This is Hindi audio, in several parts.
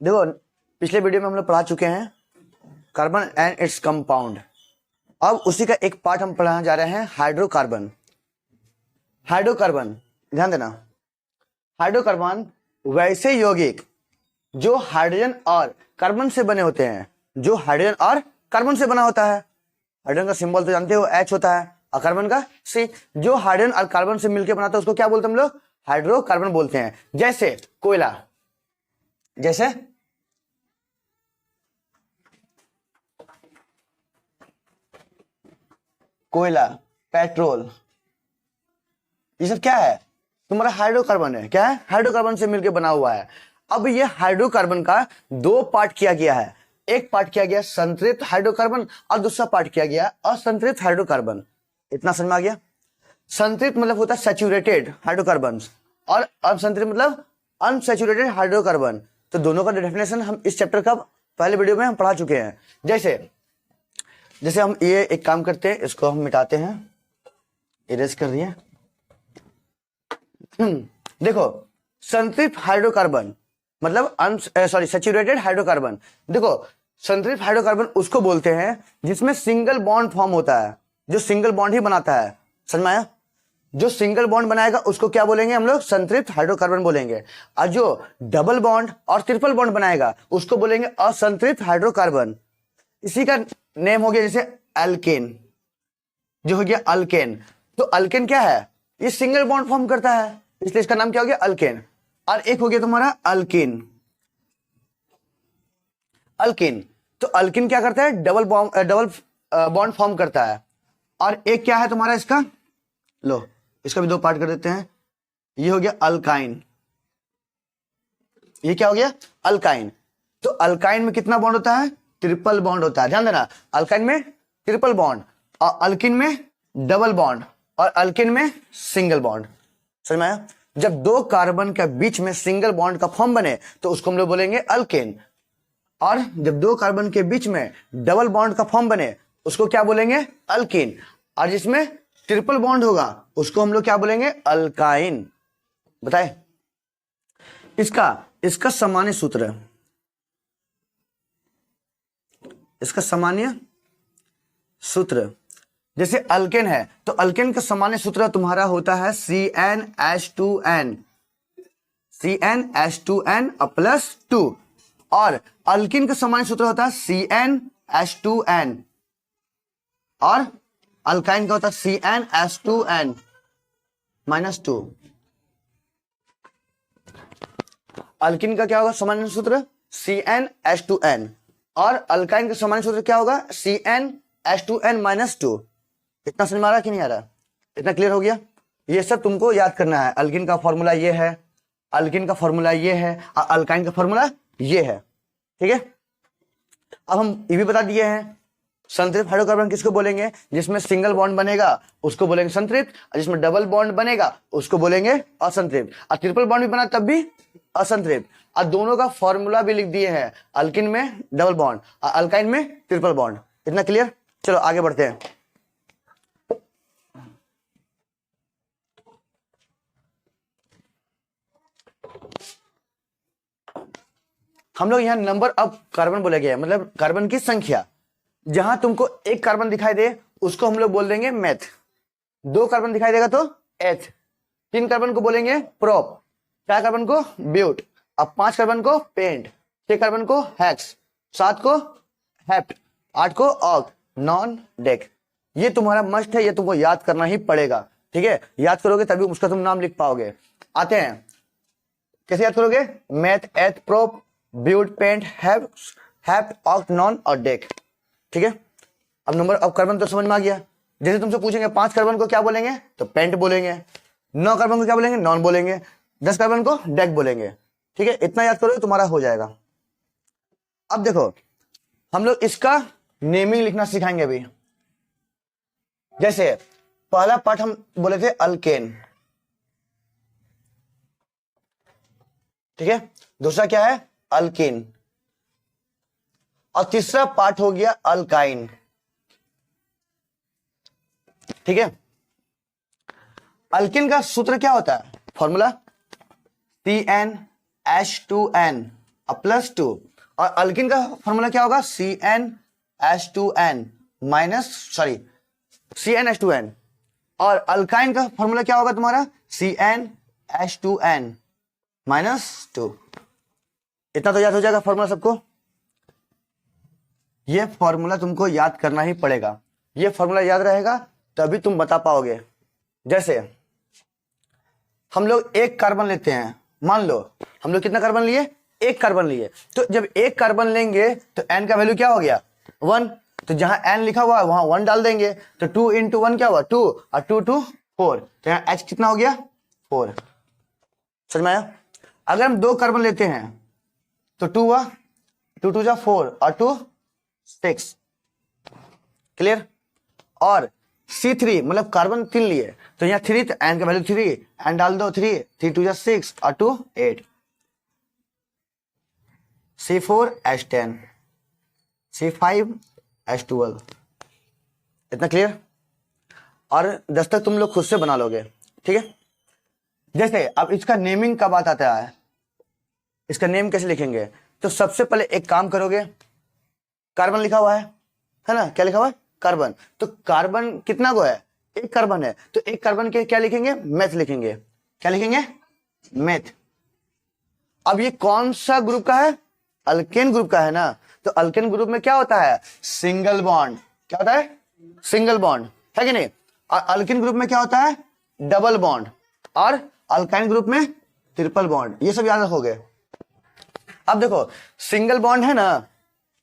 देखो पिछले वीडियो में हम लोग पढ़ा चुके हैं कार्बन एंड इट्स कंपाउंड। अब उसी का एक पार्ट हम पढ़ाने जा रहे हैं हाइड्रोकार्बन। हाइड्रोकार्बन ध्यान देना, हाइड्रोकार्बन वैसे यौगिक जो हाइड्रोजन और कार्बन से बने होते हैं, जो हाइड्रोजन और कार्बन से बना होता है। हाइड्रोजन का सिंबल तो जानते हो H होता है और कार्बन का C। जो हाइड्रोजन और कार्बन से मिलकर बनाता है उसको क्या बोलते हैं हम लोग? हाइड्रोकार्बन बोलते हैं। जैसे कोयला, जैसे कोयला, पेट्रोल, ये सब क्या है? तुम्हारा हाइड्रोकार्बन है। क्या है? हाइड्रोकार्बन से मिलकर बना हुआ है। अब ये हाइड्रोकार्बन का दो पार्ट किया गया है। एक पार्ट किया गया संतृप्त हाइड्रोकार्बन और दूसरा पार्ट किया गया असंतृप्त हाइड्रोकार्बन। इतना समझ में आ गया? संतृप्त मतलब होता है सैचुरेटेड हाइड्रोकार्बन और असंतृप्त मतलब अनसैचुरेटेड हाइड्रोकार्बन। तो दोनों का डेफिनेशन हम इस चैप्टर का पहले वीडियो में हम पढ़ा चुके हैं। जैसे हम ये एक काम करते हैं, इसको हम मिटाते हैं, इरेज कर दिए। देखो संतृप्त हाइड्रोकार्बन मतलब सैचुरेटेड हाइड्रोकार्बन। देखो संतृप्त हाइड्रोकार्बन उसको बोलते हैं जिसमें सिंगल बॉन्ड फॉर्म होता है, जो सिंगल बॉन्ड ही बनाता है। समझ में आया? जो सिंगल बॉन्ड बनाएगा उसको क्या बोलेंगे हम लोग? संतृप्त हाइड्रोकार्बन बोलेंगे। और जो डबल बॉन्ड और ट्रिपल बॉन्ड बनाएगा उसको बोलेंगे असंतृप्त हाइड्रोकार्बन। इसी का नेम हो गया जैसे अल्केन, जो हो गया अल्केन। तो अल्केन क्या है? ये सिंगल बॉन्ड फॉर्म करता है, इसलिए इसका नाम क्या हो गया? अल्केन। और एक हो गया तुम्हारा अल्किन। अल्किन तो अल्किन क्या करता है? डबल बॉन्ड फॉर्म करता है। और एक क्या है तुम्हारा इसका? लो इसका भी दो पार्ट कर देते हैं। ये हो गया अल्काइन। ये क्या हो गया? अल्काइन। तो अल्काइन में कितना बॉन्ड होता है? ट्रिपल बॉन्ड होता है। ध्यान देना, अल्काइन में ट्रिपल बॉन्ड और अल्किन में डबल बॉन्ड और अल्किन में सिंगल बॉन्ड। समझ में आया? जब दो कार्बन के बीच में सिंगल बॉन्ड का फॉर्म बने तो उसको हम लोग बोलेंगे अल्केन। और जब दो कार्बन के बीच में डबल बॉन्ड का फॉर्म बने उसको क्या बोलेंगे? अल्कीन। और जिसमें ट्रिपल बॉन्ड होगा उसको हम लोग क्या बोलेंगे? अल्काइन। बताए? इसका सामान्य सूत्र, इसका सामान्य सूत्र जैसे अल्केन है तो अल्केन का सामान्य सूत्र तुम्हारा होता है CnH2n, CnH2n प्लस 2। और अल्किन का सामान्य सूत्र होता है CnH2n और अल्काइन का होता है CnH2n माइनस 2। अल्किन का क्या होगा सामान्य सूत्र? CnH2n और अल्काइन का सामान्य सूत्र क्या होगा? CnH2n minus 2। इतना समझ में आ रहा कि नहीं आ रहा? इतना क्लियर हो गया? ये सब तुमको याद करना है। अल्किन का फॉर्मूला ये है, अल्किन का फॉर्मूला ये है और अल्काइन का फॉर्मूला ये है। ठीक है, अब हम ये भी बता दिए हैं संतृप्त हाइड्रोकार्बन किसको बोलेंगे? जिसमें सिंगल बॉन्ड बनेगा उसको बोलेंगे संतृप्त, और जिसमें डबल बॉन्ड बनेगा उसको बोलेंगे असंतृप्त, और ट्रिपल बॉन्ड भी बना तब भी असंतृप्त। और दोनों का फॉर्मूला भी लिख दिए हैं, अल्किन में डबल बॉन्ड और अल्काइन में ट्रिपल बॉन्ड। इतना क्लियर? चलो आगे बढ़ते हैं। हम लोग यहाँ नंबर ऑफ कार्बन बोले गए, मतलब कार्बन की संख्या। जहां तुमको एक कार्बन दिखाई दे उसको हम लोग बोल देंगे मेथ, दो कार्बन दिखाई देगा तो एथ, तीन कार्बन को बोलेंगे प्रोप, चार कार्बन को ब्यूट, अब पांच कार्बन को पेंट, छह कार्बन को हेक्स, सात को हेप्ट, आठ को ऑक्ट, नॉन डेक। ये तुम्हारा मस्ट है, ये तुमको याद करना ही पड़ेगा। ठीक है, याद करोगे तभी उसका तुम नाम लिख पाओगे। आते हैं, कैसे याद करोगे? Meth, eth, prop, but, pent, hept, oct, non और डेक। ठीक है, अब नंबर ऑफ कार्बन तो समझ में आ गया। जैसे तुमसे पूछेंगे पांच कार्बन को क्या बोलेंगे तो पेंट बोलेंगे, नौ कार्बन को क्या बोलेंगे? नॉन बोलेंगे, 10 कार्बन को डेक बोलेंगे। ठीक है, इतना याद करोगे तुम्हारा हो जाएगा। अब देखो हम लोग इसका नेमिंग लिखना सिखाएंगे अभी। जैसे पहला पार्ट हम बोले थे अल्केन, ठीक है, दूसरा क्या है? अल्किन, और तीसरा पार्ट हो गया अल्काइन। ठीक है, अल्किन का सूत्र क्या होता है? फॉर्मूला CnH2n अब +2 और अल्किन का फॉर्मूला क्या होगा CnH2n माइनस CnH2n और अल्काइन का फॉर्मूला क्या होगा तुम्हारा CnH2n -2। इतना तो याद हो जाएगा फॉर्मूला सबको। ये फॉर्मूला तुमको याद करना ही पड़ेगा, ये फॉर्मूला याद रहेगा तभी तुम बता पाओगे। जैसे हम लोग एक कार्बन लेते हैं, मान लो हम लोग कितना कार्बन लिए, एक कार्बन लिए, तो जब एक कार्बन लेंगे तो n का वैल्यू क्या हो गया 1, तो जहां n लिखा हुआ है वहां 1 डाल देंगे, तो 2 × 1 क्या हुआ 2 और 2 2 4, तो यहाँ h कितना हो गया 4। समझ में आया। अगर हम 2 कार्बन लेते हैं तो 2 हुआ, 2 2 4 और 2 6, क्लियर। और C3 मतलब कार्बन 3 लिए, तो यहाँ 3, तो n का वैल्यू 3, n डाल दो 3 3 2 6 और 2 8, C4 H10 C5 H12, इतना क्लियर। और 10 तक तुम लोग खुद से बना लोगे, ठीक है। जैसे अब इसका नेमिंग का बात आता है, इसका नेम कैसे लिखेंगे, तो सबसे पहले एक काम करोगे, कार्बन लिखा हुआ है ना, क्या लिखा हुआ है कार्बन, तो कार्बन कितना गो है, एक कार्बन है, तो एक कार्बन के क्या लिखेंगे मेथ लिखेंगे, क्या लिखेंगे मेथ। अब ये कौन सा ग्रुप का है, अल्केन ग्रुप का है ना, तो अल्केन ग्रुप में क्या होता है सिंगल बॉन्ड, क्या होता है सिंगल बॉन्ड, है कि नहीं। और अल्केन ग्रुप में क्या होता है डबल बॉन्ड, और अल्काइन ग्रुप में ट्रिपल बॉन्ड, ये सब याद रखोगे। अब देखो सिंगल बॉन्ड है ना,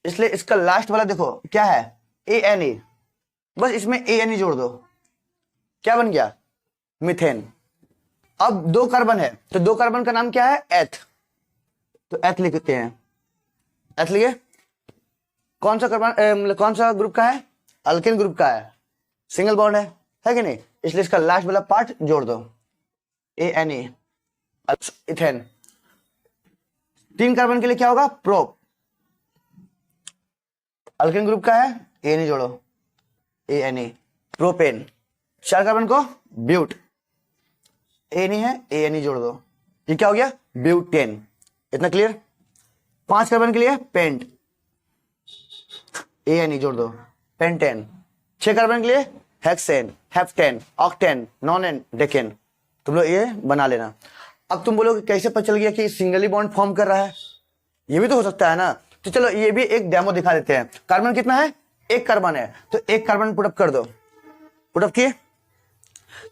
इसलिए इसका लास्ट वाला देखो क्या है ANE, बस इसमें ANE जोड़ दो, क्या बन गया मीथेन। अब 2 कार्बन है, तो 2 कार्बन का नाम क्या है एथ, तो एथ लिखते हैं, एथ लिखे। कौन सा कार्बन कौन सा ग्रुप का है अल्केन ग्रुप का है, सिंगल बॉन्ड है कि नहीं, इसलिए इसका लास्ट वाला पार्ट जोड़ दो ANE, इथेन। 3 कार्बन के लिए क्या होगा प्रोप, अल्केन ग्रुप का है ANE जोड़ो ANE, प्रोपेन। 4 कार्बन को ब्यूट, ANE है ANE जोड़ दो, ये क्या हो गया ब्यूटेन, इतना क्लियर। 5 कार्बन के लिए पेंट, ANE जोड़ दो पेंटेन। 6 कार्बन के लिए hexane, heptane, octane, nonane, decane, तुम लोग ये बना लेना। अब तुम बोलोगे कैसे पता चल गया कि सिंगल ही बॉन्ड फॉर्म कर रहा है, ये भी तो हो सकता है ना, तो चलो ये भी एक डेमो दिखा देते हैं। कार्बन कितना है एक कार्बन है, तो एक कार्बन पुटअप कर दो, पुटअप किए।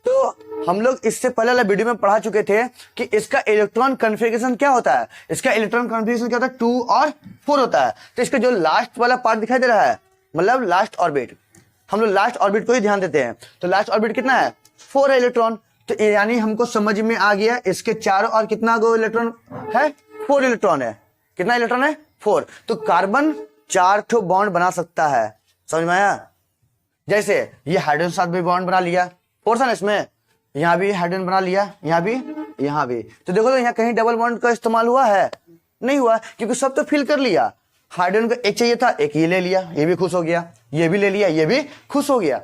तो हम लोग इससे पहले वाला वीडियो में पढ़ा चुके थे कि इसका इलेक्ट्रॉन कॉन्फ़िगरेशन क्या होता है, इसका इलेक्ट्रॉन कॉन्फ़िगरेशन क्या होता है 2 और 4 होता है। तो इसका जो लास्ट वाला पार्ट दिखाई दे रहा है मतलब लास्ट ऑर्बिट, हम लोग लास्ट ऑर्बिट को ही ध्यान देते हैं, तो लास्ट ऑर्बिट कितना है 4 है इलेक्ट्रॉन, तो यानी हमको समझ में आ गया इसके चारों और कितना गो इलेक्ट्रॉन है 4 इलेक्ट्रॉन है, कितना इलेक्ट्रॉन है 4। तो कार्बन 4 ठो बॉन्ड बना सकता है, समझ में आया। जैसे ये हाइड्रोजन साथ भी बॉन्ड बना लिया, पोर्शन इसमें यहाँ भी हाइड्रोजन बना लिया, यहाँ भी यहाँ भी, तो देखो तो यहाँ कहीं डबल बॉन्ड का इस्तेमाल हुआ है नहीं हुआ, क्योंकि सब तो फिल कर लिया। हाइड्रोजन को एक चाहिए था, एक ये ले लिया, ये भी खुश हो गया, ये भी ले लिया, ये भी खुश हो गया,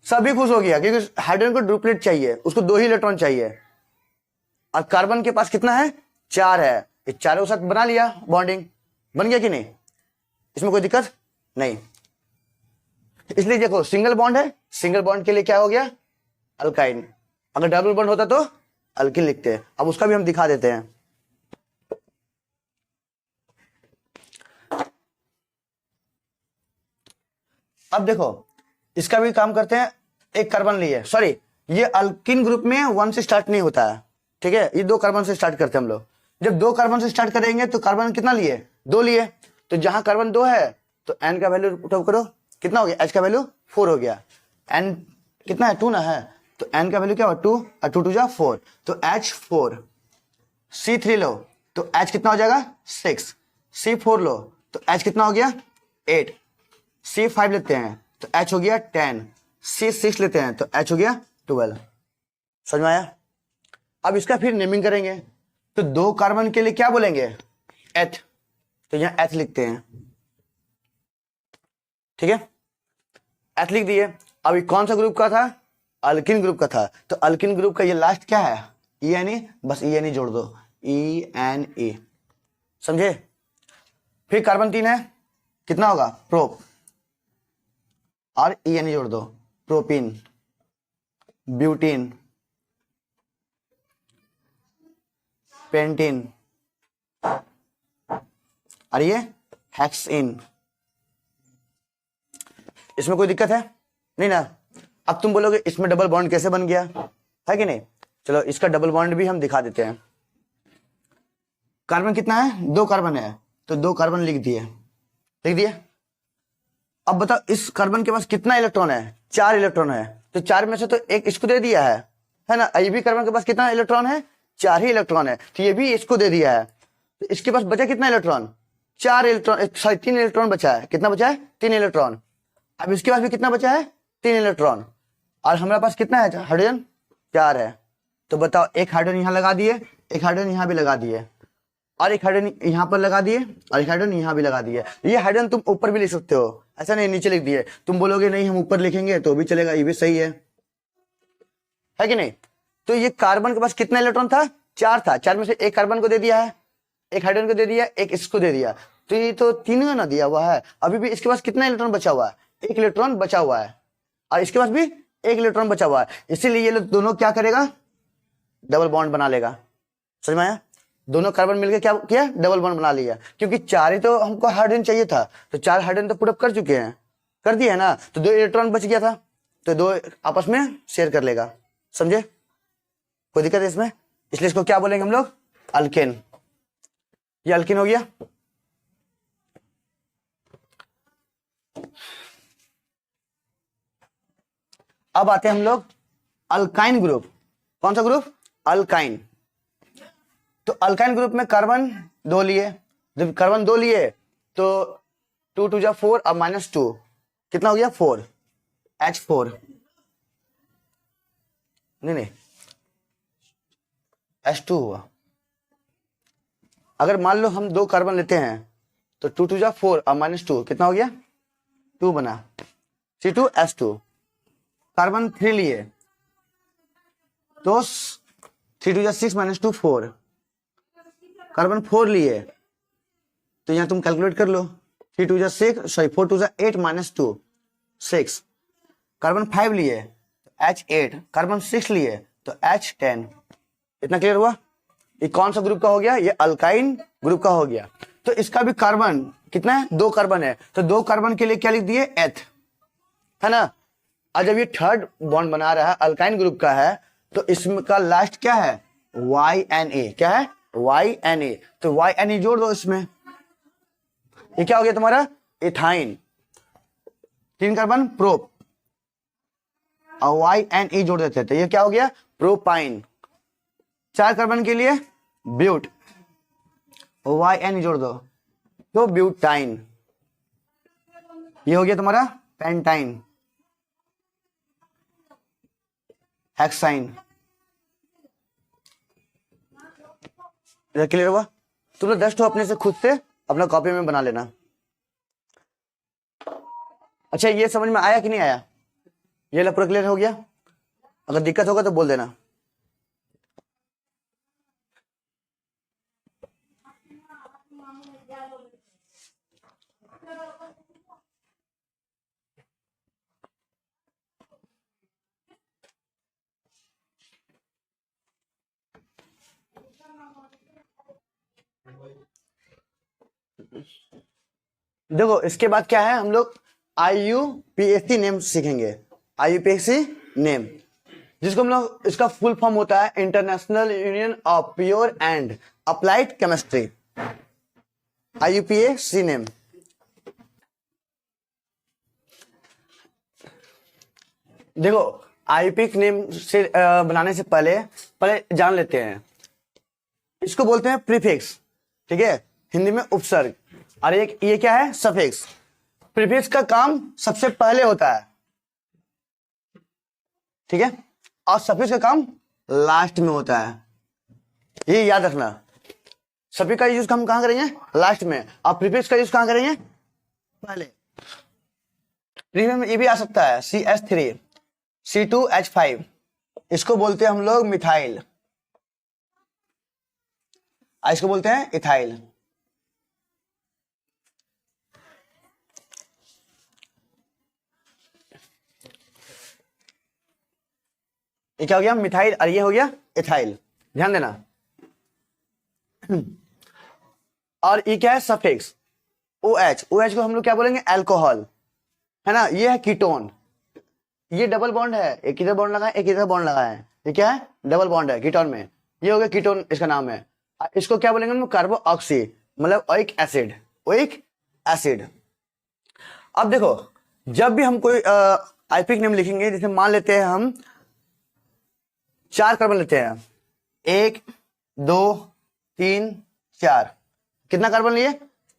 सभी खुश हो गया, क्योंकि हाइड्रोजन को डुप्लीकेट चाहिए, उसको 2 ही इलेक्ट्रॉन चाहिए। और कार्बन के पास कितना है 4 है, इस चारों के साथ बना लिया बॉन्डिंग, बन गया कि नहीं, इसमें कोई दिक्कत नहीं। इसलिए देखो सिंगल बॉन्ड है, सिंगल बॉन्ड के लिए क्या हो गया अल्काइन, अगर डबल बॉन्ड होता तो अल्किन लिखते हैं। अब उसका भी हम दिखा देते हैं। अब देखो इसका भी काम करते हैं, एक कार्बन लिए, सॉरी ये अल्किन ग्रुप में 1 से स्टार्ट नहीं होता है, ठीक है, ये 2 कार्बन से स्टार्ट करते हैं हम लोग। जब 2 कार्बन से स्टार्ट करेंगे तो कार्बन कितना लिए 2 लिए, तो जहां कार्बन 2 है तो n का वैल्यू पुट करो, कितना हो गया h का वैल्यू 4 हो गया, n कितना है 2 ना है, तो n का वैल्यू क्या हुआ 2 और 2 2 जा 4, तो H4। C3 लो तो H कितना हो जाएगा 6, C4 लो तो H कितना हो गया 8, C5 लेते हैं तो H हो गया 10, C6 लेते हैं तो H हो गया 12। समझ में आया। अब इसका फिर नेमिंग करेंगे, तो 2 कार्बन के लिए क्या बोलेंगे एथ, तो यहां एथ लिखते हैं, ठीक है, एथ लिख दिए। अभी कौन सा ग्रुप का था अल्किन ग्रुप का था, तो अल्किन ग्रुप का ये लास्ट क्या है ENE, बस ENE जोड़ दो ENE, समझे। फिर कार्बन 3 है, कितना होगा? प्रोप, और EN जोड़ दो, प्रोपिन, ब्यूटीन, पेंटीन, और ये हेक्सेन। इसमें कोई दिक्कत है नहीं ना? अब तुम बोलोगे इसमें डबल बॉन्ड कैसे बन गया, है कि नहीं? चलो इसका डबल बॉन्ड भी हम दिखा देते हैं। कार्बन कितना है? 2 कार्बन है, तो 2 कार्बन लिख दिए, लिख दिए। अब बताओ इस कार्बन के पास कितना इलेक्ट्रॉन है? 4 इलेक्ट्रॉन है, तो 4 में से तो एक इसको दे दिया है ना? ये भी कार्बन के पास कितना इलेक्ट्रॉन है? 4 ही इलेक्ट्रॉन है, तो ये भी इसको दे दिया है, तो इसके पास बचा कितना इलेक्ट्रॉन? 4 इलेक्ट्रॉन, सॉरी 3 इलेक्ट्रॉन बचा है। कितना बचा है? 3 इलेक्ट्रॉन। अब इसके पास भी कितना बचा है? 3 इलेक्ट्रॉन। और हमारे पास कितना है? हाइड्रोजन 4 है। तो बताओ एक हाइड्रोजन यहाँ लगा दिए, एक हाइड्रोजन यहाँ भी लगा दिए, और एक हाइड्रोजन यहाँ पर लगा दिए, और एक हाइड्रोजन यहाँ भी लगा दिए। ये हाइड्रोजन तुम ऊपर भी लिख सकते हो, ऐसा नहीं नीचे लिख दिए। तुम बोलोगे नहीं हम ऊपर लिखेंगे तो भी चलेगा, ये भी सही है कि नहीं? तो ये कार्बन के पास कितना इलेक्ट्रॉन था? 4 था। 4 में से एक कार्बन को दे दिया है, एक हाइड्रोजन को दे दिया, एक इसको दे दिया, तो ये तो 3 ना दिया हुआ है। अभी भी इसके पास कितना इलेक्ट्रॉन बचा हुआ है? 1 इलेक्ट्रॉन बचा हुआ है, और इसके पास भी 1 इलेक्ट्रॉन बचा हुआ है। इसीलिए ये लोग दोनों क्या करेगा? डबल बॉन्ड बना लेगा। समझ में आया? दोनों कार्बन मिलकर क्या किया? डबल बॉन्ड बना लिया। क्योंकि 4 ही तो हमको हाइड्रोजन चाहिए था, तो 4 हाइड्रोजन तो पुट अप कर चुके हैं, कर दिया है ना, तो 2 इलेक्ट्रॉन बच गया था, तो 2 आपस में शेयर कर लेगा। समझे? कोई दिक्कत है इसमें? इसलिए इसको क्या बोलेंगे हम लोग? अल्केन। ये अल्केन हो गया। अब आते हैं हम लोग अल्काइन ग्रुप। कौन सा ग्रुप? अल्काइन। तो अल्काइन ग्रुप में कार्बन 2 लिए, जब कार्बन 2 लिए तो 2 2 जा 4 और -2 कितना हो गया? 4, H4। नहीं H2 हुआ। अगर मान लो हम 2 कार्बन लेते हैं तो 2 2 जा 4 और -2 कितना हो गया? 2 बना, C2H2। कार्बन 3 लिए तो 3 2 जा 6 -2 4। कार्बन 4 लिए तो यहां तुम कैलकुलेट कर लो, 3 2 जा 6, सॉरी 4 2 जा 8 -2 6। कार्बन 5 लिए तो H8, कार्बन 6 लिए तो H10। इतना क्लियर हुआ? ये कौन सा ग्रुप का हो गया? ये अल्काइन ग्रुप का हो गया। तो इसका भी कार्बन कितना है? 2 कार्बन है, तो 2 कार्बन के लिए क्या लिख दिए? एथ, है ना? और जब ये थर्ड बॉन्ड बना रहा है, अल्काइन ग्रुप का है, तो इसका लास्ट क्या है? YNA। क्या है? YNA। तो YNA जोड़ दो इसमें, ये क्या हो गया तुम्हारा? इथाइन। 3 कार्बन प्रोप, और YNA जोड़ देते हैं तो ये क्या हो गया? प्रोपाइन। 4 कार्बन के लिए ब्यूट, YN जोड़ दो तो ब्यूटाइन। ये हो गया तुम्हारा पेंटाइन, हेक्साइन। क्लियर हुआ? तुम लोग 10 अपने से खुद से अपना कॉपी में बना लेना। अच्छा ये समझ में आया कि नहीं आया? ये पूरा क्लियर हो गया? अगर दिक्कत होगा तो बोल देना। देखो इसके बाद क्या है, हम लोग IUPAC नेम सीखेंगे। IUPAC नेम, जिसको हम लोग, इसका फुल फॉर्म होता है international union of pure and applied chemistry. IUPAC name. देखो IUPAC नेम से बनाने से पहले जान लेते हैं, इसको बोलते हैं प्रीफिक्स, ठीक है, हिंदी में उपसर्ग। और एक ये क्या है? सफिक्स। प्रीफिक्स का काम सबसे पहले होता है, ठीक है, और सफिक्स का काम लास्ट में होता है। ये याद रखना, सफिक्स का यूज हम कहां करेंगे? लास्ट में, और प्रीफिक्स का यूज कहां करेंगे? पहले। प्रीफिक्स में ये भी आ सकता है CH3, C2H5, इसको बोलते हैं हम लोग मिथाइल, इसको बोलते हैं इथाइल। ये क्या हो गया मिथाइल और ये हो गया इथाइल, ध्यान देना। और ये क्या है सफिक्स OH, OH को हम लोग क्या बोलेंगे अल्कोहल, है ना। ये है कीटोन, ये डबल बॉन्ड है, एक इधर बॉन्ड लगा है एक इधर बॉन्ड लगा है, ये क्या है डबल बॉन्ड है कीटोन में, ये हो गया कीटोन इसका नाम है। इसको क्या बोलेंगे हम कार्बो ऑक्सी मतलब ओइक एसिड, ओइक एसिड। अब देखो जब भी हम कोई आइपिक नेम लिखेंगे, जैसे मान लेते हैं हम 4 कार्बन लेते हैं, 1 2 3 4, कितना कार्बन लिए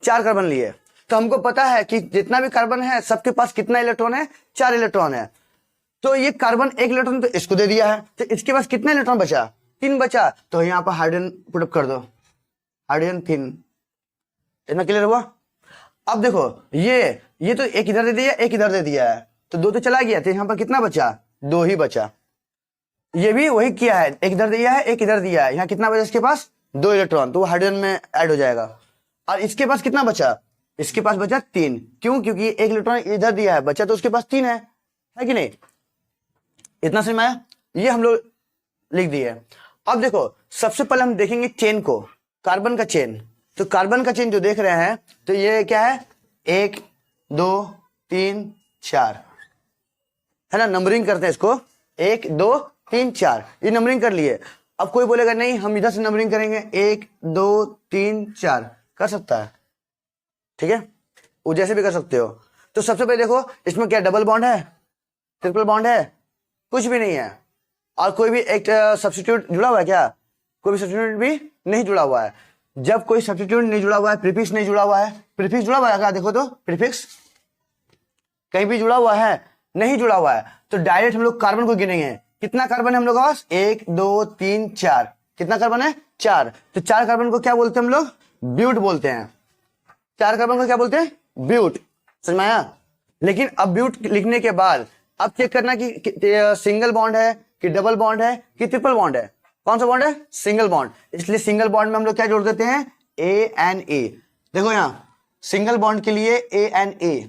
4 कार्बन लिए। तो हमको पता है कि जितना भी कार्बन है सबके पास कितना इलेक्ट्रॉन है 4 इलेक्ट्रॉन है। तो ये कार्बन 1 इलेक्ट्रॉन तो इसको दे दिया है, तो इसके पास कितना इलेक्ट्रॉन बचा 3 बचा, तो यहाँ पर हाइड्रोजन पुटअप कर दो, हाइड्रोजन 3, इतना क्लियर हुआ। अब देखो ये तो एक इधर दे दिया एक इधर दे दिया है, तो 2 तो चला गया, तो यहाँ पर कितना बचा 2 ही बचा। ये भी वही किया है, एक इधर दिया है एक इधर दिया है, यहाँ कितना बचा इसके पास 2 इलेक्ट्रॉन, तो वो हाइड्रोजन में ऐड हो जाएगा। और इसके पास कितना बचा, इसके पास बचा 3, क्यों क्योंकि 1 इलेक्ट्रॉन इधर दिया है बचा, तो उसके पास 3 है कि नहीं। इतना समझ में आया, ये हम लोग लिख दिए। अब देखो सबसे पहले हम देखेंगे चेन को, कार्बन का चेन। तो कार्बन का चेन जो देख रहे हैं तो ये क्या है 1 2 3 4, है ना, नंबरिंग करते हैं इसको 1 2 3 4, ये नंबरिंग कर लिए। अब कोई बोलेगा नहीं हम इधर से नंबरिंग करेंगे 1 2 3 4, कर सकता है, ठीक है, वो जैसे भी कर सकते हो। तो सबसे पहले देखो इसमें क्या डबल बॉन्ड है ट्रिपल बॉन्ड है, कुछ भी नहीं है। और कोई भी एक सब्स्टिट्यूट जुड़ा हुआ है क्या, कोई भी सब्स्टिट्यूट भी नहीं जुड़ा हुआ है। जब कोई सब्स्टिट्यूट नहीं जुड़ा हुआ है, प्रीफिक्स नहीं जुड़ा हुआ है, प्रीफिक्स जुड़ा हुआ है क्या, देखो तो प्रीफिक्स कहीं भी जुड़ा हुआ है, नहीं जुड़ा हुआ है, तो डायरेक्ट हम लोग कार्बन को गिनेंगे। कितना कार्बन है हम लोग के पास 1 2 3 4, कितना कार्बन है 4, तो 4 कार्बन को क्या बोलते हैं हम लोग ब्यूट बोलते हैं, 4 कार्बन को क्या बोलते हैं ब्यूट, समझ में आया। लेकिन अब ब्यूट लिखने के बाद अब चेक करना कि सिंगल बॉन्ड है कि डबल बॉन्ड है कि ट्रिपल बॉन्ड है, कौन सा बॉन्ड है सिंगल बॉन्ड, इसलिए सिंगल बॉन्ड में हम लोग क्या जोड़ देते हैं ANA। देखो यहाँ सिंगल बॉन्ड के लिए ANA,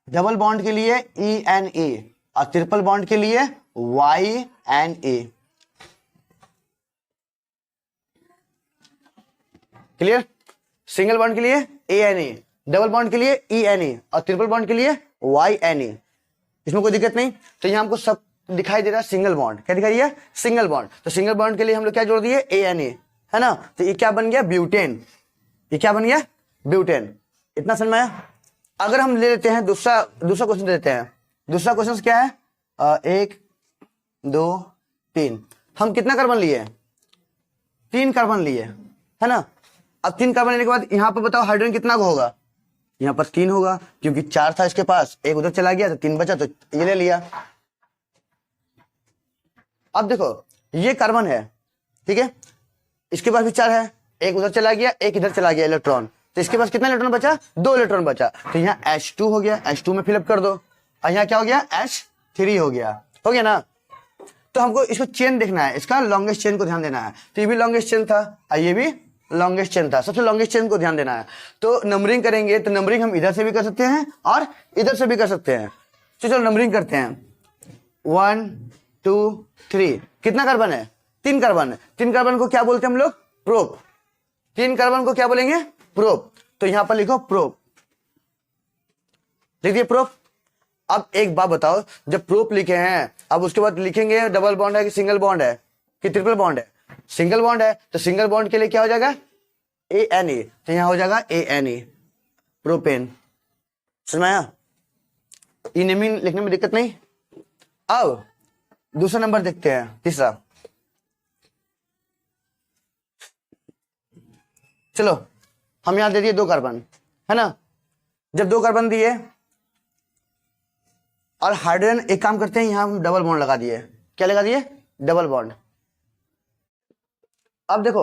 डबल बॉन्ड के लिए ENA और ट्रिपल बॉन्ड के लिए YNA। क्लियर, सिंगल बॉन्ड के लिए ANA, डबल बॉन्ड के लिए ENA और ट्रिपल बॉन्ड के लिए YNA, इसमें कोई दिक्कत नहीं। तो यहाँ हमको सब दिखाई दे रहा है सिंगल बॉन्ड, क्या दिखाई दिया सिंगल बॉन्ड। तो सिंगल बॉन्ड के लिए हम लोग क्या जोड़ दिए ANA, है ना, तो ये क्या बन गया ब्यूटेन, ये क्या बन गया ब्यूटेन। इतना समझ में आया। अगर हम ले लेते हैं दूसरा क्वेश्चन देते हैं, दूसरा क्वेश्चन क्या है 1 2 3, हम कितना कार्बन लिए 3 कार्बन लिए, है ना। अब 3 कार्बन लेने के बाद यहाँ पर बताओ हाइड्रोजन कितना को होगा, यहाँ पर 3 होगा, क्योंकि 4 था इसके पास, एक उधर चला गया तो 3 बचा, तो ये ले लिया। अब देखो ये कार्बन है, ठीक है, इसके पास भी 4 है, एक उधर चला गया एक इधर चला गया इलेक्ट्रॉन, तो इसके पास कितना इलेक्ट्रॉन बचा 2 इलेक्ट्रॉन बचा, तो यहाँ H2 हो गया, H2 में फिलअप कर दो, और यहाँ क्या हो गया H3 हो गया ना। तो हमको इसको चेन देखना है, इसका लॉन्गेस्ट चेन को ध्यान देना है। तो ये भी लॉन्गेस्ट चेन था और ये भी लॉन्गेस्ट चेन था, सबसे लॉन्गेस्ट चेन को ध्यान देना है। तो नंबरिंग करेंगे तो नंबरिंग हम इधर से भी कर सकते हैं और इधर से भी कर सकते हैं। तो चलो नंबरिंग करते हैं 1 2 3, कितना कार्बन है 3 कार्बन है, 3 कार्बन को क्या बोलते हैं हम लोग प्रोप, 3 कार्बन को क्या बोलेंगे प्रोप। तो यहां पर लिखो प्रोप, लिख दिए प्रोप। अब एक बात बताओ, जब प्रोप लिखे हैं अब उसके बाद लिखेंगे डबल बॉन्ड है कि सिंगल बॉन्ड है कि ट्रिपल बॉन्ड है, सिंगल बॉन्ड है तो सिंगल बॉन्ड के लिए क्या हो जाएगा ANA, तो यहां हो जाएगा ANA प्रोपेन, समझ में आया। ई नेमिंग लिखने में दिक्कत नहीं। अब दूसरा नंबर देखते हैं, तीसरा। चलो हम यहां दे दिए 2 कार्बन, है ना। जब 2 कार्बन दिए और हाइड्रोजन, एक काम करते हैं यहां हम डबल बॉन्ड लगा दिए, क्या लगा दिए डबल बॉन्ड। अब देखो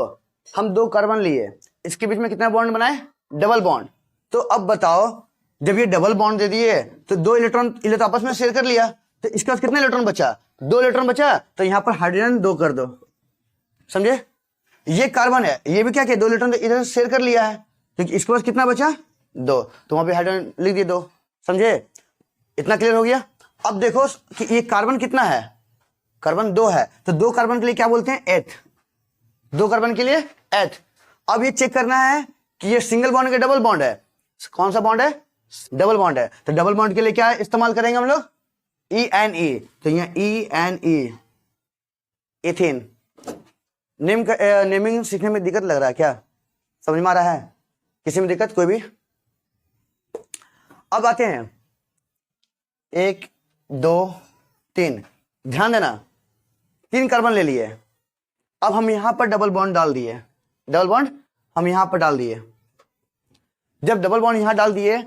हम 2 कार्बन लिए, इसके बीच में कितना बॉन्ड बनाए डबल बॉन्ड। तो अब बताओ जब ये डबल बॉन्ड दे दिए तो 2 इलेक्ट्रॉन तो आपस में शेयर कर लिया, तो इसके पास कितना इलेक्ट्रॉन बचा 2 इलेक्ट्रॉन बचा, तो यहां पर हाइड्रोजन 2 कर दो, समझे। ये कार्बन है, ये भी क्या किया 2 इलेक्ट्रॉन इधर शेयर कर लिया है, क्योंकि इसके पास कितना बचा 2, तो वहां पे हाइड्रोजन लिख दिए 2, समझे। इतना क्लियर हो गया। अब देखो कि ये कार्बन कितना है कार्बन 2 है, तो 2 कार्बन के लिए क्या बोलते हैं, एथ। 2 कार्बन के लिए एथ। अब ये चेक करना है कि ये सिंगल बॉन्ड के डबल बॉन्ड है। कौन सा बॉन्ड है, डबल बॉन्ड है। तो डबल बॉन्ड के लिए क्या इस्तेमाल करेंगे हम लोग, ENE। तो यहाँ ENE, एथेन। नेमिंग सीखने में दिक्कत लग रहा है क्या, समझ में आ रहा है, किसी में दिक्कत कोई भी। अब आते हैं 1 2 3, ध्यान देना 3 कार्बन ले लिए। अब हम यहां पर डबल बॉन्ड डाल दिए, डबल बॉन्ड हम यहां पर डाल दिए। जब डबल बॉन्ड यहां डाल दिए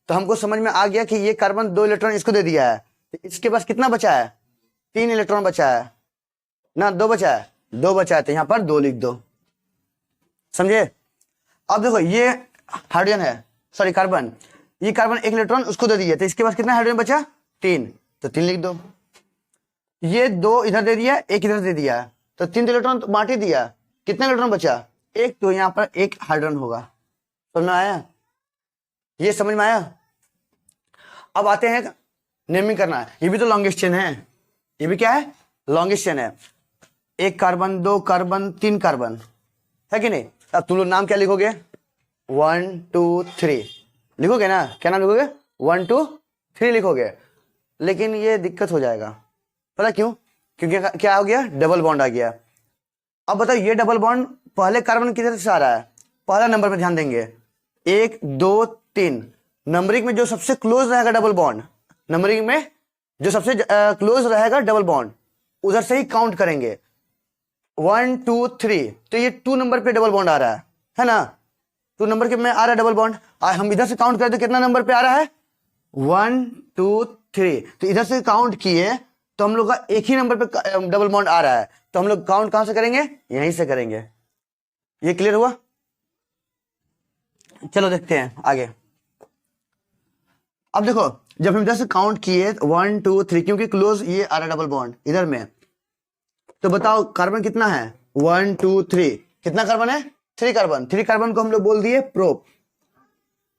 तो हमको समझ में आ गया कि ये कार्बन 2 इलेक्ट्रॉन इसको दे दिया है, तो इसके पास कितना बचा है, 3 इलेक्ट्रॉन बचा है ना, 2 बचा है, 2 बचा है, तो यहां पर 2 लिख दो, समझे। अब देखो ये हाइड्रोजन है, सॉरी कार्बन, ये कार्बन 1 इलेक्ट्रॉन उसको दे दिया, तो इसके पास कितना हाइड्रोजन बचा, 3, तो 3 लिख दो। ये 2 इधर दे दिया, 1 इधर दे दिया, तो 3 इलेक्ट्रॉन तो बांट ही दिया, कितना इलेक्ट्रॉन बचा, 1, तो यहां पर 1 हाइड्रोजन होगा। समझ में आया, ये समझ में आया। अब आते हैं नेमिंग करना है, ये भी तो लॉन्गेस्ट चेन है, ये भी क्या है, लॉन्गेस्ट चेन है। 1 कार्बन, 2 कार्बन, 3 कार्बन, है कि नहीं। अब तुम लोग नाम क्या लिखोगे, 1 2 3 लिखोगे ना, क्या नाम लिखोगे, 1 2 3 लिखोगे। लेकिन ये दिक्कत हो जाएगा, पता क्यों, क्योंकि क्या हो गया, डबल बॉन्ड आ गया। अब बताओ ये डबल बॉन्ड पहले कार्बन किधर से आ रहा है, पहला नंबर पे ध्यान देंगे, 1 2 3, नंबरिंग में जो सबसे क्लोज रहेगा डबल बॉन्ड, नंबरिंग में जो सबसे क्लोज रहेगा डबल बॉन्ड, उधर से ही काउंट करेंगे, 1 2 3, तो ये 2 नंबर पे डबल बॉन्ड आ रहा है ना, 2 नंबर के में आ रहा है डबल बॉन्ड। हम इधर से काउंट करें तो कितना नंबर पे आ रहा है, 1 2 3, तो इधर से काउंट किए तो हम लोग का एक ही नंबर पे डबल बॉन्ड आ रहा है, तो हम लोग काउंट कहां से करेंगे, यहीं से करेंगे। ये क्लियर हुआ, चलो देखते हैं आगे। अब देखो जब हम इधर से काउंट किए 1 2 3, क्योंकि क्लोज ये आ रहा डबल बॉन्ड इधर में, तो बताओ कार्बन कितना है, 1 2 3, कितना कार्बन है, 3 कार्बन। 3 कार्बन को हम लोग बोल दिए प्रोप,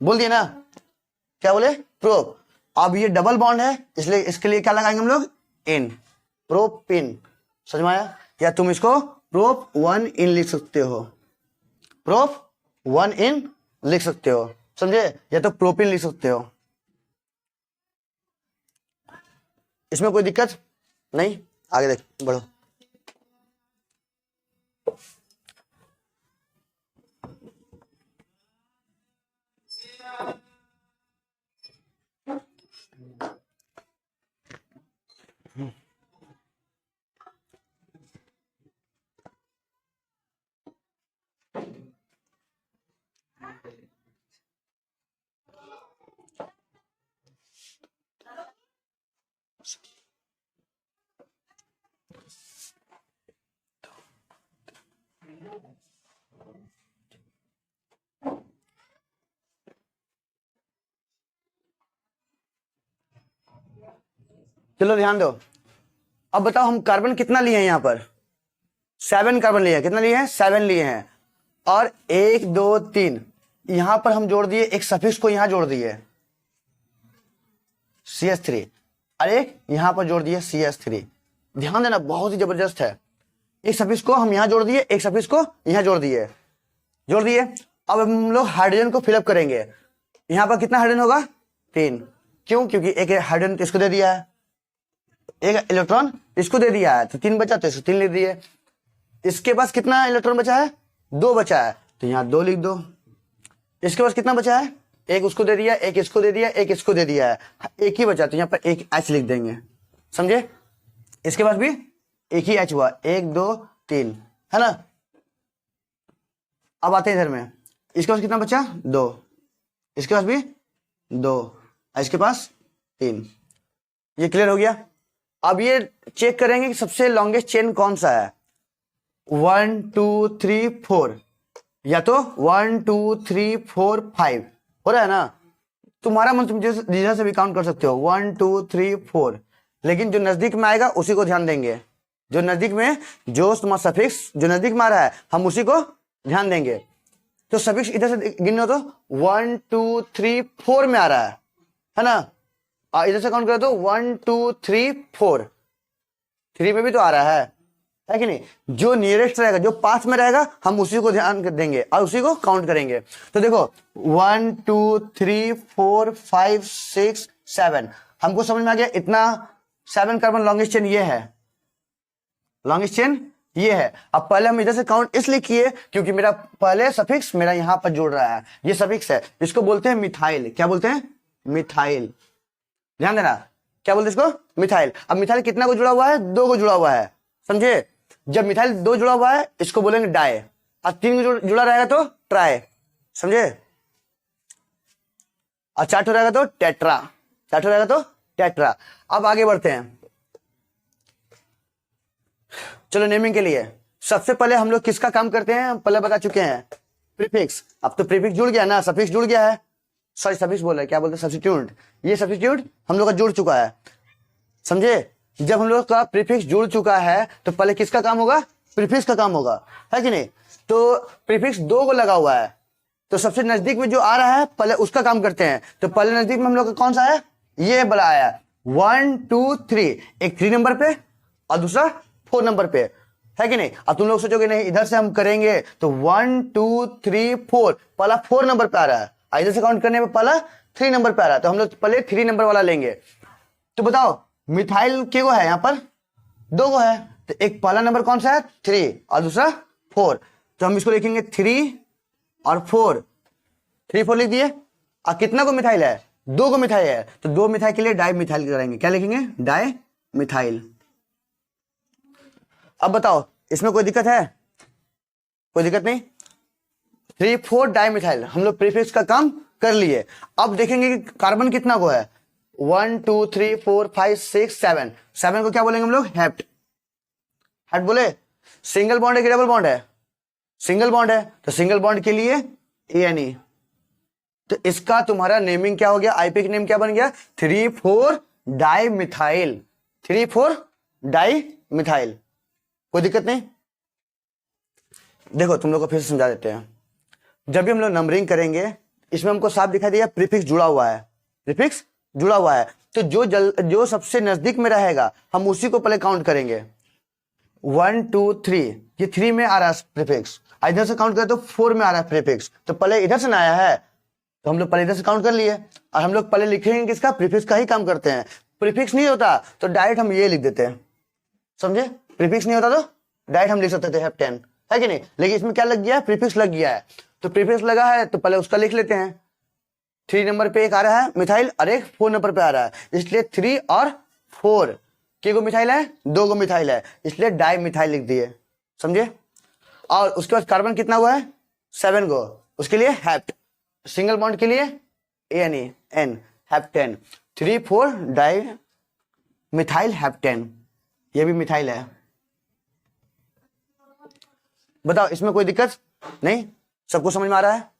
बोल दिए ना, क्या बोले, प्रोप। अब ये डबल बॉन्ड है, इसलिए इसके लिए क्या लगाएंगे हम लोग, इन, प्रोपिन। समझ में आया, या तुम इसको प्रोप 1 इन लिख सकते हो, प्रोप 1 इन लिख सकते हो, समझे, या तो प्रोपिन लिख सकते हो, इसमें कोई दिक्कत नहीं। आगे देख बढ़ो। चलो ध्यान दो। अब बताओ हम कार्बन कितना लिए हैं, यहां पर 7 कार्बन लिए हैं, कितना लिए हैं, 7 लिए हैं, और 1 2 3 यहां पर हम जोड़ दिए, एक सफिक्स को यहां जोड़ दिए CH3, और एक यहां पर जोड़ दिए CH3। ध्यान देना बहुत ही जबरदस्त है, एक सफिक्स को हम यहां जोड़ दिए, एक सफिक्स को यहां जोड़ दिए, जोड़ दिए। अब हम लोग हाइड्रोजन को फिलअप करेंगे, यहां पर कितना हाइड्रोजन होगा, 3, क्यों, क्योंकि एक हाइड्रोजन इसको दे दिया है, एक इलेक्ट्रॉन इसको दे दिया है, तो 3 बचा, तो इसको 3 लिख दिए। इसके पास कितना इलेक्ट्रॉन बचा है, 2 बचा है, तो यहां 2 लिख दो। इसके पास कितना बचा है, एक उसको दे दिया, एक इसको दे दिया, एक इसको दे दिया है, एक ही बचा, तो यहां पर एक H लिख देंगे, समझे। इसके पास भी एक ही H हुआ, 1 2 3, है ना। अब आते हैं इधर में, इसके पास कितना बचा, 2, इसके पास भी 2, इसके पास 3। ये क्लियर हो गया। अब ये चेक करेंगे कि सबसे लॉन्गेस्ट चेन कौन सा है, 1 2 3 4, या तो 1 2 3 4 5 हो रहा है ना। तुम्हारा मन, तुम जिधर से भी काउंट कर सकते हो, 1 2 3 4, लेकिन जो नजदीक में आएगा उसी को ध्यान देंगे, जो नजदीक में, जो तुम्हारा सफिक्स जो नजदीक में आ रहा है हम उसी को ध्यान देंगे। तो सफिक्स इधर से गिनो तो 1 2 3 4 में आ रहा है ना, इधर से काउंट करो तो 1 2 3 4, 3 में भी तो आ रहा है कि नहीं। जो नियरेस्ट रहेगा, जो पास में रहेगा, हम उसी को ध्यान देंगे और उसी को काउंट करेंगे। तो देखो 1 2 3 4 5 6 7, हमको समझ में आ गया इतना 7 कार्बन लॉन्गेस्ट चेन ये है, लॉन्गेस्ट चेन ये है। अब पहले हम इधर से काउंट इसलिए किए क्योंकि मेरा पहले सफिक्स मेरा यहां पर जुड़ रहा है, ये सफिक्स है, इसको बोलते हैं मिथाइल। क्या बोलते हैं? मिथाइल। ध्यान देना, क्या बोलते हैं इसको? मिथाइल। अब मिथाइल कितना को जुड़ा हुआ है? 2 को जुड़ा हुआ है, समझे। जब मिथाइल 2 जुड़ा हुआ है इसको बोलेंगे डाई, और 3 को जुड़ा रहेगा तो ट्राई, समझे। और 4 रहेगा तो टेट्रा, 4 रहेगा तो टेट्रा। अब आगे बढ़ते हैं, चलो नेमिंग के लिए सबसे पहले हम लोग किसका काम करते हैं, हम पहले बता चुके हैं, प्रीफिक्स। अब तो प्रीफिक्स जुड़ गया ना, सफिक्स जुड़ गया है, सॉरी सफिक्स बोल रहे हैं, क्या बोलते हैं, सब्स्टिट्यूट। ये सब्स्टिट्यूट हम लोग का जुड़ चुका है, समझे। जब हम लोग का प्रीफिक्स जुड़ चुका है तो पहले किसका काम होगा? प्रीफिक्स का काम होगा, है कि नहीं। तो प्रीफिक्स 2 को लगा हुआ है, तो सबसे नजदीक में जो आ रहा है पहले उसका काम करते हैं। तो पहले नजदीक में हम लोग का कौन सा है? ये बड़ा आया 1 2 3, एक 3 नंबर पे और दूसरा 4 नंबर पे, है कि नहीं। अब तुम लोग सोचोगे नहीं इधर से हम करेंगे तो 1 2 3 4, पहला 4 नंबर पे आ रहा है, इधर से काउंट करने में पहला 3 नंबर पे आ रहा है, तो हम लोग पहले 3 नंबर वाला लेंगे। तो बताओ मिथाइल के को है यहाँ पर? 2 को है, तो एक पहला नंबर कौन सा है? 3 और दूसरा 4, तो हम इसको लिखेंगे 3 और 4, 3 4 लिख दिए। और कितना को मिथाइल है? 2 को मिथाइल है, तो 2 मिथाइल के लिए डाई मिथाइल करेंगे, क्या लिखेंगे? Di methyl. अब बताओ इसमें कोई दिक्कत है? कोई दिक्कत नहीं। 3 4 डाई मिथाइल, हम लोग प्रीफिक्स का काम कर लिए। अब देखेंगे कि कार्बन कितना को है? 1 2 3 4 5 6 7, 7 को क्या बोलेंगे हम लोग? हेप्ट। हेप्ट बोले। सिंगल बॉन्ड है कि डबल बॉन्ड है? सिंगल बॉन्ड है, तो सिंगल बॉन्ड के लिए ANE। तो इसका तुम्हारा नेमिंग क्या हो गया? आईपी नेम क्या बन गया? 3 4 डाई मिथाइल, 3 4 डाई मिथाइल। कोई दिक्कत नहीं। देखो तुम लोग को फिर से समझा देते हैं। जब भी हम लोग नंबरिंग करेंगे इसमें हमको साफ दिखाई दिया प्रीफिक्स जुड़ा हुआ है, प्रीफिक्स जुड़ा हुआ है, तो जो सबसे नजदीक में रहेगा हम उसी को पहले काउंट करेंगे। 1 2 3, ये 3 में आ रहा है प्रीफिक्स, इधर से काउंट करें तो 4 में आ रहा है प्रीफिक्स, तो पहले इधर से ना आया है तो हम लोग पहले इधर से काउंट कर लिए। और हम लोग पहले लिखेंगे किसका? प्रीफिक्स का ही काम करते हैं। प्रीफिक्स नहीं होता तो डायरेक्ट हम ये लिख देते हैं, समझे। प्रीफिक्स नहीं होता तो डायरेक्ट हम लिख सकते थे हेप्टेन, है कि नहीं। लेकिन इसमें क्या लग गया है? प्रीफिक्स लग गया है, तो प्रीफिक्स लगा है तो पहले उसका लिख लेते हैं। 3 नंबर पे एक आ रहा है मिथाइल और एक 4 नंबर पे आ रहा है, इसलिए 3 और 4 के को मिथाइल है, 2 को मिथाइल है, इसलिए डाई मिथाइल लिख दिए, समझे। और उसके बाद कार्बन कितना हुआ है? 7 को, उसके लिए हेप्ट। सिंगल बॉन्ड के लिए ANE N, heptane. 3 4 di methyl heptane, ये भी मिथाइल है। बताओ इसमें कोई दिक्कत नहीं? सबको समझ में आ रहा है?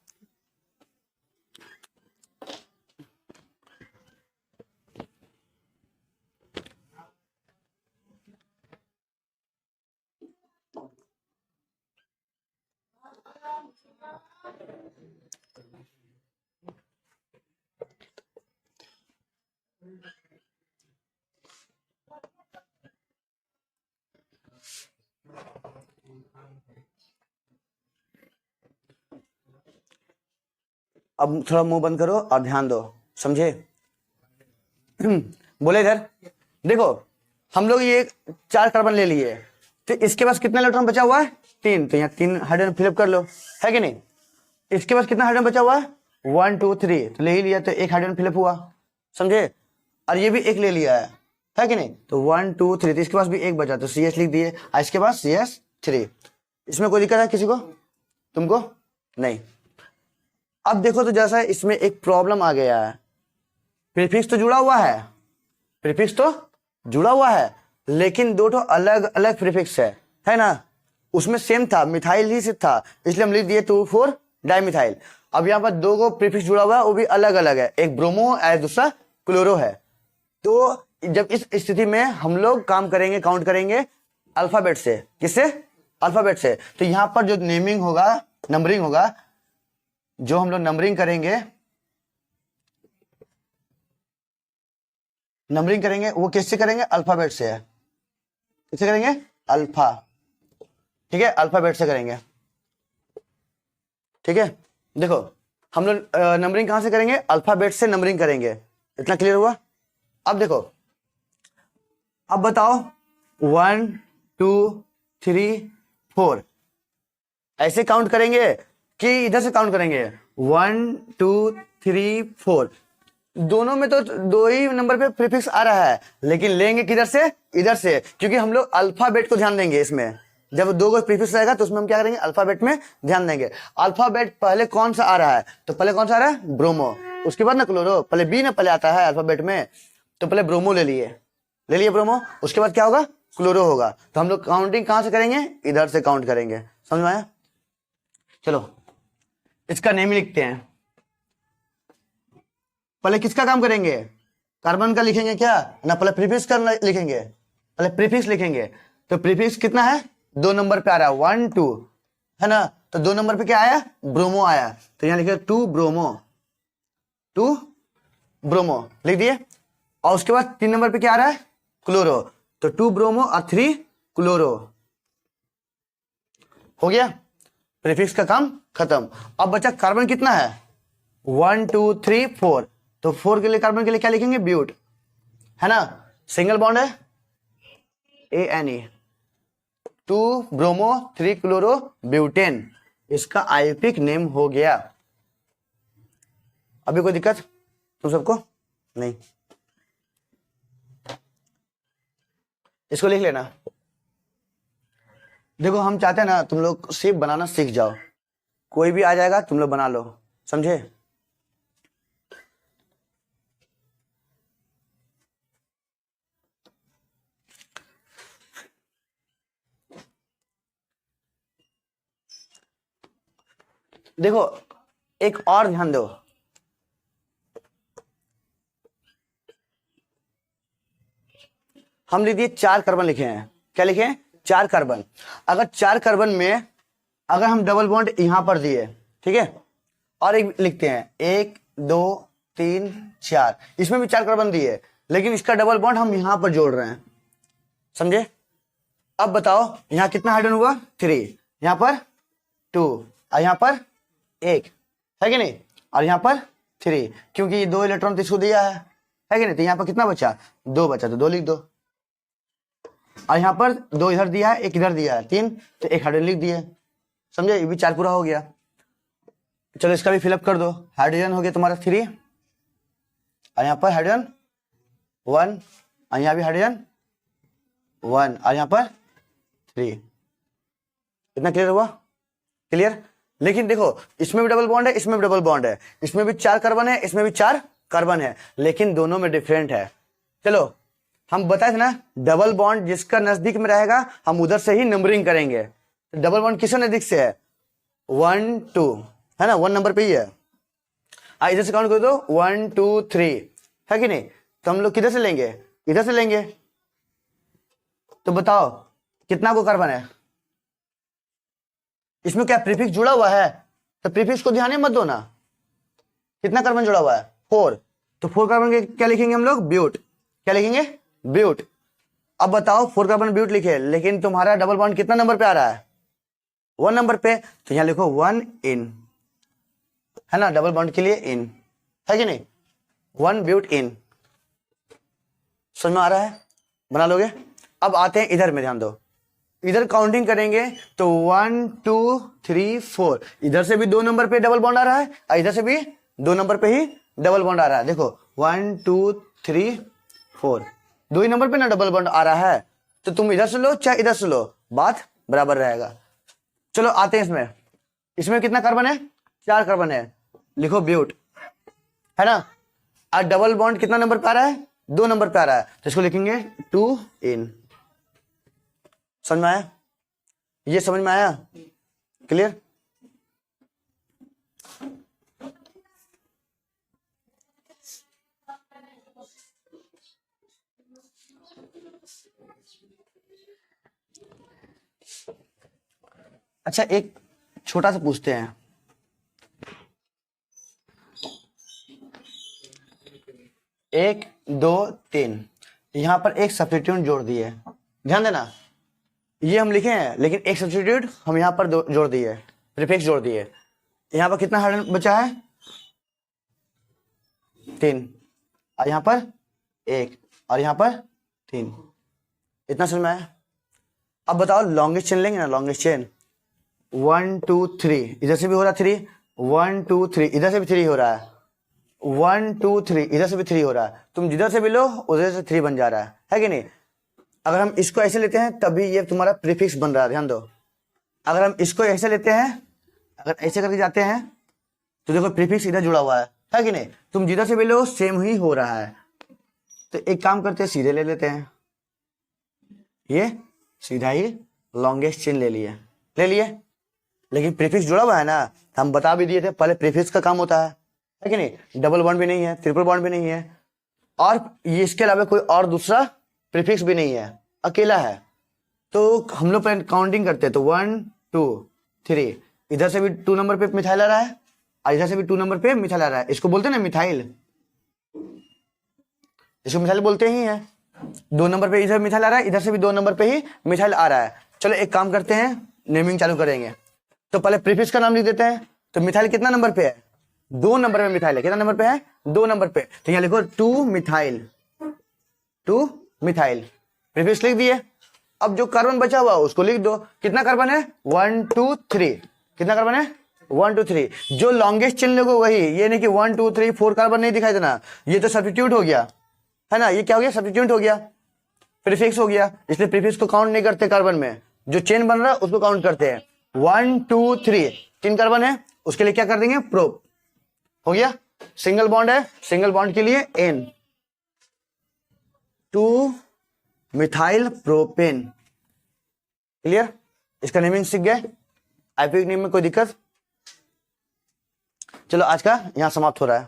अब थोड़ा मुंह बंद करो और ध्यान दो, समझे। बोले इधर देखो, हम लोग ये 4 कार्बन ले लिए, तो इसके पास कितना इलेक्ट्रॉन बचा हुआ है? 3, तो यहाँ 3 हाइड्रोजन फिलअप कर लो, है कि नहीं। इसके पास कितना हाइड्रोजन बचा हुआ है? 1 2 3, तो ले ही लिया, तो एक हाइड्रोजन फिलअप हुआ, समझे। और ये भी एक ले लिया है कि नहीं। तो 1 2 3, तो इसके पास भी एक बचा, तो CS लिख दिए, और इसके पास CS3। इसमें कोई दिक्कत है किसी को? तुमको नहीं। अब देखो तो जैसा इसमें एक प्रॉब्लम आ गया है, प्रीफिक्स तो जुड़ा हुआ है, प्रीफिक्स तो जुड़ा हुआ है, लेकिन 2 अलग अलग प्रीफिक्स है ना। उसमें सेम था, मिथाइल ही से था, इसलिए हम लिख दिए 2 4 डाई मिथाइल। अब यहाँ पर 2 को प्रीफिक्स जुड़ा हुआ है, वो भी अलग अलग है, एक ब्रोमो है दूसरा क्लोरो है। तो जब इस स्थिति में हम लोग काम करेंगे, काउंट करेंगे अल्फाबेट से, किससे? अल्फाबेट से। तो यहाँ पर जो नेमिंग होगा, नंबरिंग होगा, जो हम लोग नंबरिंग करेंगे वो किससे करेंगे? अल्फाबेट से है, किससे करेंगे? अल्फा, ठीक है, अल्फाबेट से करेंगे, ठीक है। देखो हम लोग नंबरिंग कहां से करेंगे? अल्फाबेट से नंबरिंग करेंगे, इतना क्लियर हुआ? अब देखो, अब बताओ 1 2 3 4 ऐसे काउंट करेंगे कि इधर से काउंट करेंगे? 1 2 3 4 दोनों में तो दो ही नंबर पे प्रीफिक्स आ रहा है, लेकिन लेंगे किधर से? इधर से, क्योंकि हम लोग अल्फाबेट को ध्यान देंगे इसमें। जब दो को प्रीफिक्स रहेगा तो उसमें हम क्या करेंगे? अल्फाबेट में ध्यान देंगे। अल्फाबेट पहले कौन सा आ रहा है? तो पहले कौन सा आ रहा है? ब्रोमो, उसके बाद ना क्लोरो, पहले बी ना पहले आता है अल्फाबेट में, तो पहले ब्रोमो ले लिए ब्रोमो, उसके बाद क्या होगा? क्लोरो होगा। तो हम लोग काउंटिंग कहां से करेंगे? इधर से काउंट करेंगे, समझ में आया? चलो इसका नेम लिखते हैं। पहले किसका काम करेंगे? कार्बन का लिखेंगे क्या ना? पहले प्रीफिक्स का लिखेंगे, पहले प्रीफिक्स लिखेंगे। तो प्रीफिक्स कितना है? 2 नंबर पे आ रहा है, 1 2, है ना? तो 2 नंबर पे क्या आया? ब्रोमो आया, तो यहां लिखे 2 ब्रोमो, 2 ब्रोमो लिख दिए। और उसके बाद 3 नंबर पे क्या आ रहा है? क्लोरो, तो 2 ब्रोमो और 3 क्लोरो, हो गया। प्रीफिक्स का काम खत्म। अब बचा कार्बन कितना है? 1 2 3 4, तो 4 के लिए, कार्बन के लिए क्या लिखेंगे? ब्यूट, है ना? सिंगल बॉन्ड है, ANE, 2 ब्रोमो 3 क्लोरो ब्यूटेन, इसका आयुर्वेदिक नेम हो गया। अभी कोई दिक्कत तुम सबको? नहीं, इसको लिख लेना। देखो हम चाहते हैं ना तुम लोग सिर्फ बनाना सीख जाओ, कोई भी आ जाएगा तुम लोग बना लो, समझे? देखो एक और ध्यान दो, हम लिख दिए 4 कार्बन लिखे हैं। क्या लिखे हैं? 4 कार्बन। अगर 4 कार्बन में अगर हम डबल बॉन्ड यहां पर दिए, ठीक है, और एक लिखते हैं 1 2 3 4, इसमें भी 4 कार्बन दिए, लेकिन इसका डबल बॉन्ड हम यहां पर जोड़ रहे हैं, समझे? अब बताओ यहां कितना हाइड्रोजन हुआ? 3, यहां पर 2 और यहां पर 1, है कि नहीं? और यहां पर 3, क्योंकि 2 इलेक्ट्रॉन तो इसको दिया है कि नहीं? तो यहां पर कितना बचा? 2 बचा, तो 2 लिख दो। और यहां पर 2 इधर दिया है, 1 इधर दिया है, 3, तो 1 हाइड्रोजन लिख दिए, समझे? ये भी 4 पूरा हो गया। चलो इसका भी फिलअप कर दो। हाइड्रोजन हो गया तुम्हारा 3, और यहां पर हाइड्रोजन 1, और यहां भी हाइड्रोजन 1, और यहां पर 3। इतना क्लियर हुआ? क्लियर? लेकिन देखो इसमें भी डबल बॉन्ड है, इसमें भी डबल बॉन्ड है, इसमें भी 4 कार्बन है, इसमें भी 4 कार्बन है, लेकिन दोनों में डिफरेंट है। चलो हम बताए थे ना, डबल बॉन्ड जिसका नजदीक में रहेगा हम उधर से ही नंबरिंग करेंगे। तो डबल बॉन्ड किसके नजदीक से है? 1 2, है ना? 1 नंबर पे ही है। इधर से काउंट कर दो, 1 2 3, है कि नहीं? तो हम लोग किधर से लेंगे? इधर से लेंगे। तो बताओ कितना को कार्बन है? इसमें क्या प्रीफिक्स जुड़ा हुआ है? तो प्रीफिक्स को ध्यान मत दो ना। कितना कार्बन जुड़ा हुआ है? 4, तो 4 कार्बन के क्या लिखेंगे हम लोग? ब्यूट। क्या लिखेंगे? ब्यूट। अब बताओ 4 कार्बन ब्यूट लिखे, लेकिन तुम्हारा डबल बॉन्ड कितना नंबर पे आ रहा है? 1 नंबर पे, तो यहां लिखो 1 इन, है ना? डबल बॉन्ड के लिए इन, है कि नहीं? 1 ब्यूट इन, समझ में आ रहा है? बना लोगे? अब आते हैं इधर में, ध्यान दो। इधर काउंटिंग करेंगे तो 1 2 3 4, इधर से भी 2 नंबर पे डबल बॉन्ड आ रहा है, और इधर से भी 2 नंबर पे ही डबल बॉन्ड आ रहा है। देखो 1 2 3 4, 2 ही नंबर पे ना डबल बॉन्ड आ रहा है, तो तुम इधर से लो चाहे इधर से लो, बात बराबर रहेगा। चलो आते हैं इसमें। इसमें कितना कार्बन है? 4 कार्बन है, लिखो ब्यूट, है ना? और डबल बॉन्ड कितना नंबर पे आ रहा है? 2 नंबर पे आ रहा है, तो इसको लिखेंगे 2 इन। समझ में आया? ये समझ में आया? क्लियर? अच्छा एक छोटा सा पूछते हैं, 1 2 3, यहां पर एक सब्स्टिट्यूएंट जोड़ दिए, ध्यान देना, ये हम लिखे हैं लेकिन एक सब्स्टिट्यूट हम यहाँ पर जोड़ दिए, प्रीफिक्स जोड़ दिए। यहाँ पर कितना हाइड्रोजन बचा है? 3, और यहाँ पर 1, और यहाँ पर 3। इतना समझ में आया? अब बताओ लॉन्गेस्ट चेन लेंगे ना, लॉन्गेस्ट चेन 1 2 3, इधर से भी हो रहा है 3, 1 2 3, इधर से भी 3 हो रहा है, 1 2 3, इधर से भी 3 हो रहा है। तुम जिधर से भी लो उधर से 3 बन जा रहा है कि नहीं? अगर हम इसको ऐसे लेते हैं तभी ये तुम्हारा प्रीफिक्स बन रहा है, ध्यान दो। अगर हम इसको ऐसे लेते हैं, अगर ऐसे करके जाते हैं तो देखो प्रीफिक्स इधर जुड़ा हुआ है कि नहीं? तुम जिधर से भी लो सेम ही हो रहा है। तो एक काम करते हैं, सीधे ले लेते हैं, ये सीधा ही लॉन्गेस्ट चेन ले लिए, लेकिन प्रीफिक्स जुड़ा हुआ है ना, हम बता भी दिए थे पहले प्रीफिक्स का काम होता है कि नहीं? डबल बॉन्ड भी नहीं है, ट्रिपल बॉन्ड भी नहीं है, और ये इसके अलावा कोई और दूसरा प्रीफिक्स भी नहीं है, अकेला है। तो हम लोग काउंटिंग करते हैं, तो 1 2 3, इधर से भी 2 नंबर पे मिथाइल आ रहा है और इधर से भी 2 नंबर पे मिथाइल आ रहा है। इसको बोलते हैं ना मिथाइल, इसको मिथाइल बोलते ही है। 2 नंबर पे इधर मिथाइल आ रहा है, इधर से भी 2 नंबर पे ही मिथाइल आ रहा है। चलो एक काम करते हैं, नेमिंग चालू करेंगे। तो पहले प्रीफिक्स का नाम लिख देते हैं। तो मिथाइल कितना नंबर पे है? 2 नंबर पे मिथाइल है। कितना नंबर पे है? 2 नंबर पे। तो यहाँ लिखो 2 मिथाइल, 2 मिथाइल, प्रीफिक्स लिख दिए। अब जो कार्बन बचा हुआ उसको लिख दो। कितना कार्बन है? 1 2 3। कितना कार्बन है? 1 2 3। जो लॉन्गेस्ट चेन लोगो वही, ये नहीं कि 1 2 3 4 कार्बन नहीं दिखाई देना, ये तो सब्स्टिट्यूट हो गया है ना। ये क्या हो गया? सब्स्टिट्यूट हो गया, प्रीफिक्स हो गया। इसलिए प्रीफिक्स को काउंट नहीं करते कार्बन में, जो चेन बन रहा है उसको काउंट करते हैं। 1 2 3 3 कार्बन है, उसके लिए क्या कर देंगे? प्रोप। हो गया। सिंगल बॉन्ड है, सिंगल बॉन्ड के लिए एन, 2 मिथाइल प्रोपेन। क्लियर? इसका नेमिंग सीख गए। आईपी नेम में कोई दिक्कत? चलो आज का यहां समाप्त हो रहा है।